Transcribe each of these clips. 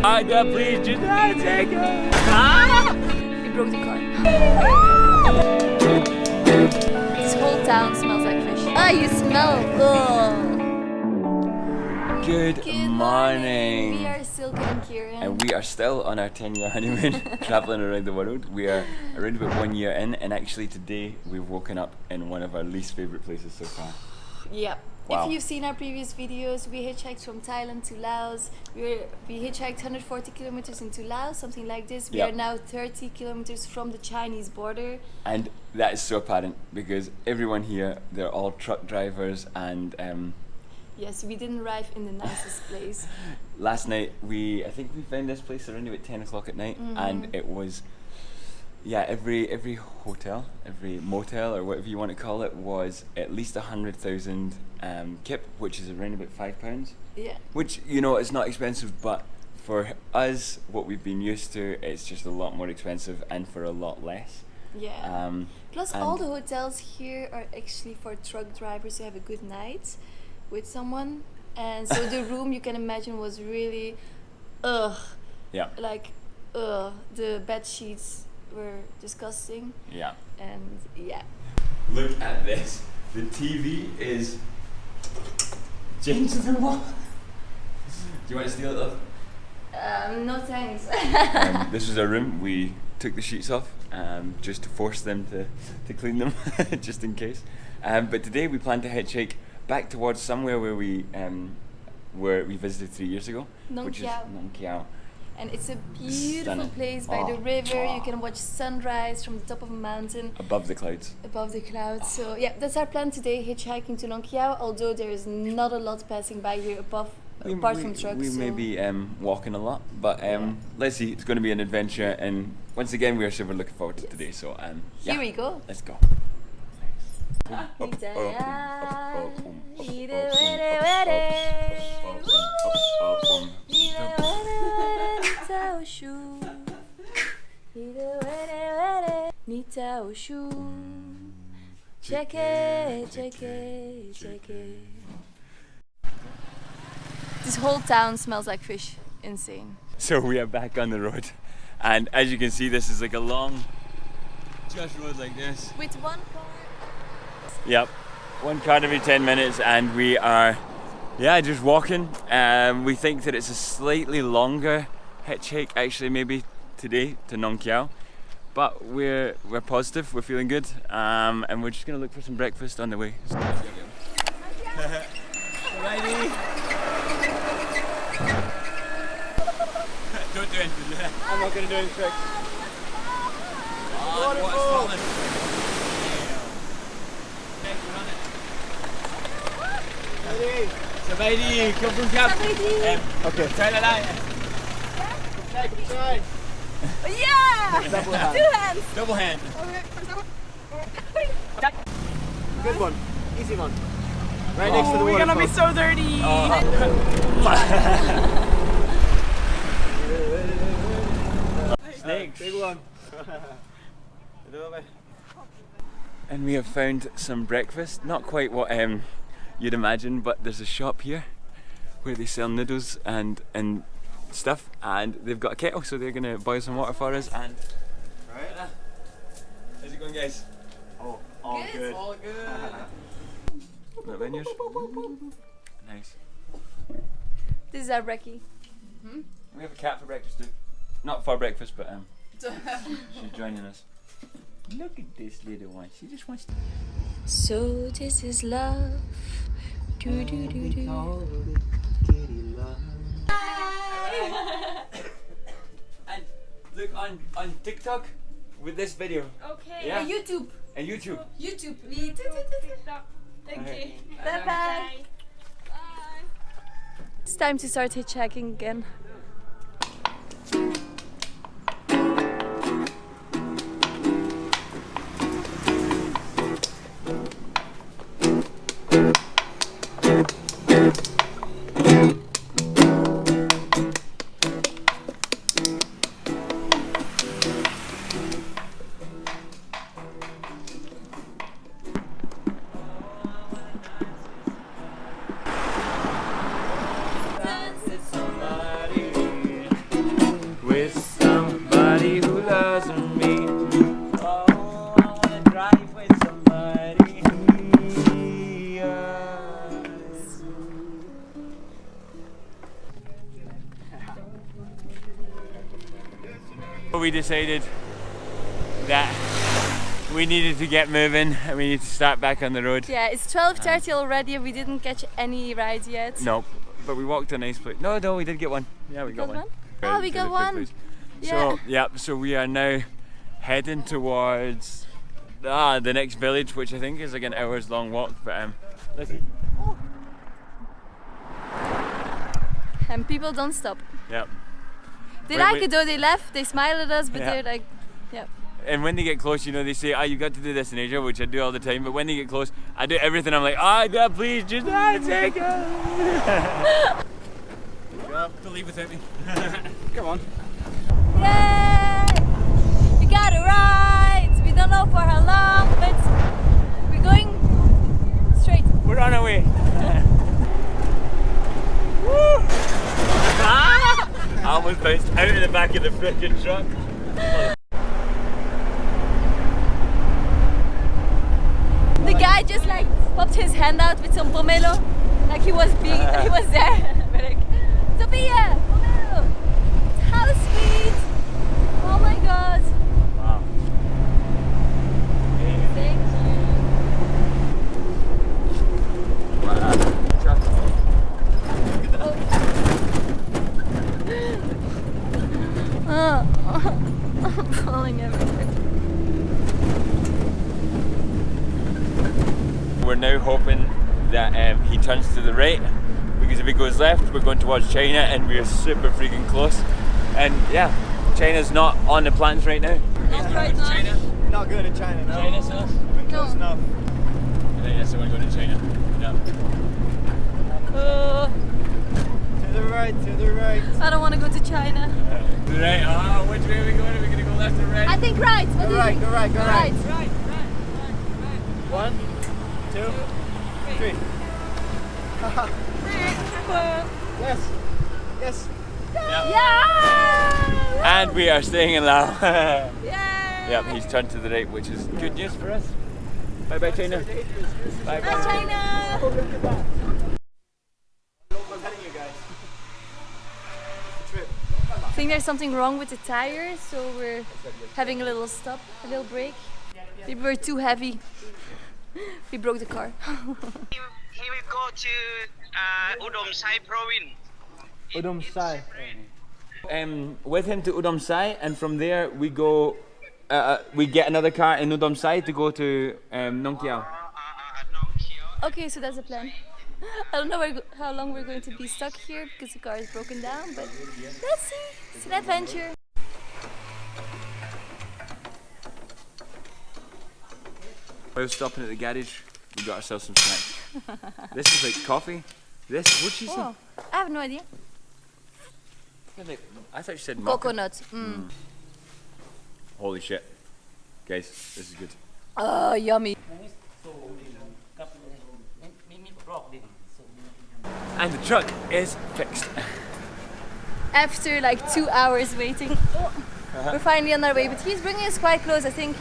Please just take it. We broke the car. This whole town smells like fish. Ah, you smell. Ugh. Good morning. We are Silke and Kieran. And we are still on our 10-year honeymoon, travelling around the world. We are around about 1 year in, and actually today we've woken up in one of our least favourite places so far. Yep. Wow. If you've seen our previous videos, we hitchhiked from Thailand to Laos. We hitchhiked 140 kilometers into Laos, something like this. We Yep. are now 30 kilometers from the Chinese border. And that is so apparent because everyone here, they're all truck drivers and Yes, we didn't arrive in the nicest place. last night I think we found this place around about 10 o'clock at night, and it was, yeah, every hotel, every motel or whatever you want to call it was at least 100,000 kip, which is around about £5. Yeah. Which, you know, it's not expensive, but for us, what we've been used to, it's just a lot more expensive and for a lot less. Yeah. Plus, all the hotels here are actually for truck drivers who have a good night with someone, and so the room, you can imagine, was really, Yeah. like, the bed sheets were disgusting, Yeah. and yeah. Look at this. The TV is changed to the wall. Do you want to steal it, love? No thanks. This was our room. We took the sheets off just to force them to clean them, just in case. But today we plan to hitchhike back towards somewhere where we visited 3 years ago, which is Nong Kiao. And it's a beautiful Stunning. place by the river. You can watch sunrise from the top of a mountain. Above the clouds. Above the clouds. So yeah, that's our plan today, hitchhiking to Nong Kiao, although there is not a lot passing by here apart from trucks. We may be walking a lot, but let's see. It's going to be an adventure, and once again, we are super looking forward to today. So yeah, here we go. Let's go. Check it, check it, check it. This whole town smells like fish. Insane. So we are back on the road, and as you can see, this is like a long, just road like this. With one car. Yep, one car every 10 minutes, and we are, just walking. We think that it's a slightly longer hitchhike, actually, maybe today to Nong Kiao, but we're positive, we're feeling good, and we're just gonna look for some breakfast on the way. Alrighty. Don't do anything. I'm not gonna do any tricks. Oh, Sabaidi, come from Cap. Okay. Try that out. Try. Yeah! Double hand. 2 hands. Double hand. Good one. Easy one. Right next to the waterfall. We're gonna be so dirty. Snakes. Big one. And we have found some breakfast. Not quite what you'd imagine, but there's a shop here where they sell noodles and stuff, and they've got a kettle, so they're gonna boil some water for us. And Right. how's it going, guys? Oh, all good. All good. Not bad, yours? Nice. This is our brekkie. We have a cat for breakfast too. Not for breakfast, but she's joining us. Look at this little one. She just wants to. So this is love. Do do do do. And look on TikTok with this video. Okay. Yeah. And YouTube. And YouTube. YouTube. Thank Okay. you. Bye bye. Bye. It's time to start hitchhiking again. Somebody we decided that we needed to get moving and we need to start back on the road. Yeah, it's 12:30 already and we didn't catch any rides yet. No, but we walked a nice place. No, we did get one. Yeah, we got one. Oh, we got one. Yeah. So, yeah, so we are now heading towards the next village, which I think is like an hour's long walk. But listen. And people don't stop. Yeah. They like it though, they laugh, they smile at us, but they're like, yeah. And when they get close, you know, they say, you got to do this in Asia, which I do all the time. But when they get close, I do everything. I'm like, God, please, just take it. To leave without me. Come on. Yay! We got a ride! We don't know for how long, but we're going straight. We're on our way. Woo! I almost bounced out of the back of the frickin' truck. The guy just like popped his hand out with some pomelo, like he was there. We're like, Sophia, pomelo! How sweet! Oh my god! Wow. Thank you. Wow. I'm falling everywhere. We're now hoping that he turns to the right, because if he goes left, we're going towards China and we're super freaking close. And yeah, China's not on the plans right now. Not right now. China? Not good at China, no. China's us? We're close enough. I think that's the one going to China. Yeah. To the right, to the right. I don't want to go to China. To the right. Which way are we going? Are we going to go left or right? I think right. What do you think? Go right. Right. 1, 2, 3. Yes. Yes. Yeah! And we are staying in Laos. Yay! Yep, he's turned to the right, which is good news for us. Bye bye China. Bye Bye China! I'm telling you guys. Trip. I think there's something wrong with the tires, so we're having a little stop, a little break. Maybe we're too heavy. We broke the car. He will go to Udom Sai province. Udom Sai. With him to Udom Sai, and from there we go. We get another car in Udom Sai to go to Nong Kiao. Okay, so that's the plan. I don't know how long we're going to be stuck here because the car is broken down, but let's see. It's an adventure. While stopping at the garage, we got ourselves some snacks. This is like coffee. This, what'd she say? Oh, I have no idea. I thought she said mocha. Coconut. Holy shit. Guys, this is good. Oh, yummy. And the truck is fixed. After like 2 hours waiting, we're finally on our way. But he's bringing us quite close. I think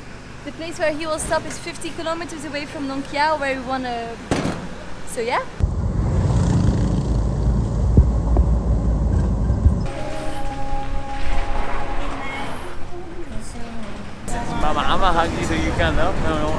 the place where he will stop is 50 kilometers away from Nong Kiao, where we want to... So yeah. Mama, I'm gonna hug you so you can though. No.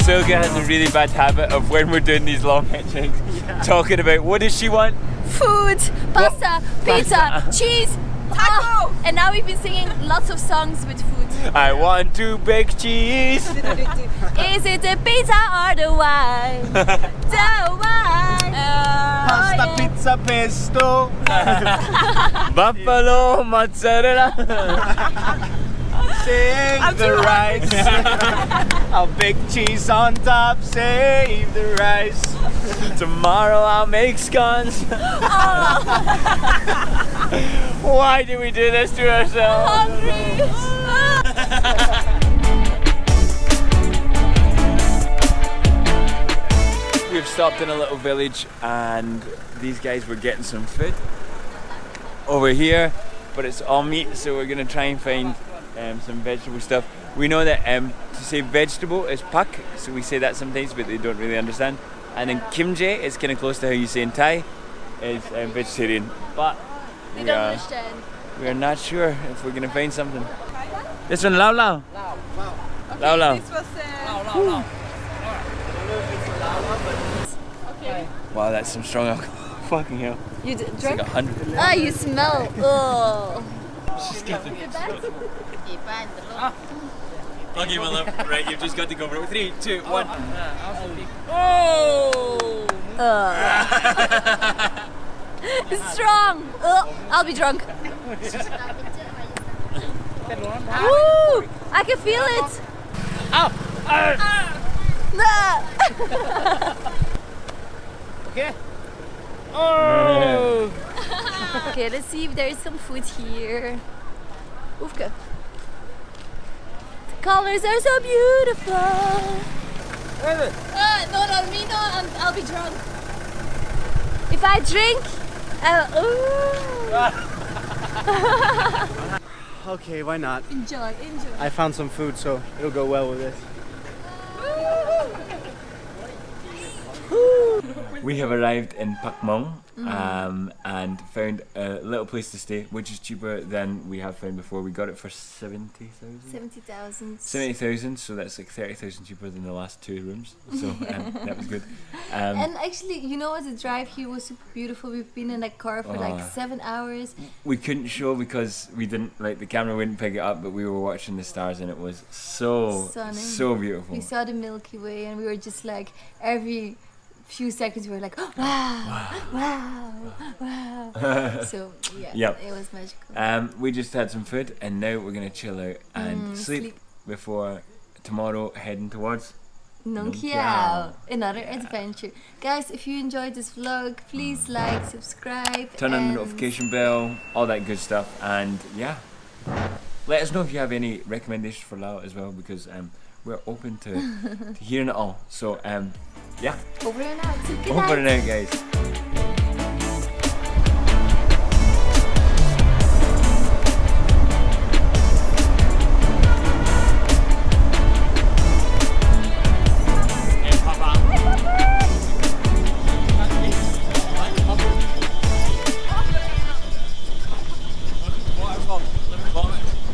Silga has a really bad habit of when we're doing these long hitchhikes, talking about what does she want? Food, pasta, pizza, cheese, taco. And now we've been singing lots of songs with food. I want to bake cheese. Is it the pizza or the wine? The wine. Pasta, pizza, pesto. Buffalo mozzarella. Sing the rights. I'll bake cheese on top, save the rice. Tomorrow I'll make scones. Why do we do this to ourselves? We've stopped in a little village and these guys were getting some food over here, but it's all meat, so we're gonna try and find some vegetable stuff. We know that to say vegetable is pak, so we say that sometimes, but they don't really understand. And then kimje is kind of close to how you say in Thai, is vegetarian. But They don't understand. we are not sure if we're gonna find something. This one, lao lao. Lao lao. This was okay. Wow, that's some strong alcohol. Fucking hell. You It's like drink? 100. Ah, you smell. Oh. Okay, my love. Right, you've just got to go for 3, 2, 1. It's strong. I'll be drunk. Woo! I can feel it. Nah. Okay. Oh! Okay, let's see if there is some food here. Oefke. The colors are so beautiful. No, me no, I'll be drunk. If I drink, Okay, why not? enjoy. I found some food, so it'll go well with this. We have arrived in Pak Mong and found a little place to stay, which is cheaper than we have found before. We got it for 70,000? 70,000. 70,000, so that's like 30,000 cheaper than the last 2 rooms. So that was good. And actually, you know what? The drive here was super beautiful. We've been in that car for like 7 hours. We couldn't show because we didn't, like, the camera wouldn't pick it up, but we were watching the stars and it was so beautiful. We saw the Milky Way and we were just like, every few seconds we were like, oh, wow. So yeah, Yep. it was magical. We just had some food and now we're gonna chill out and sleep before tomorrow heading towards Nong Nong Kiao, Kiao. another adventure. Guys, if you enjoyed this vlog, please like, subscribe, turn on the and notification bell, all that good stuff, and yeah, let us know if you have any recommendations for Lao as well, because we're open to hearing it all. So yeah, over and out. Good over night. and out, guys.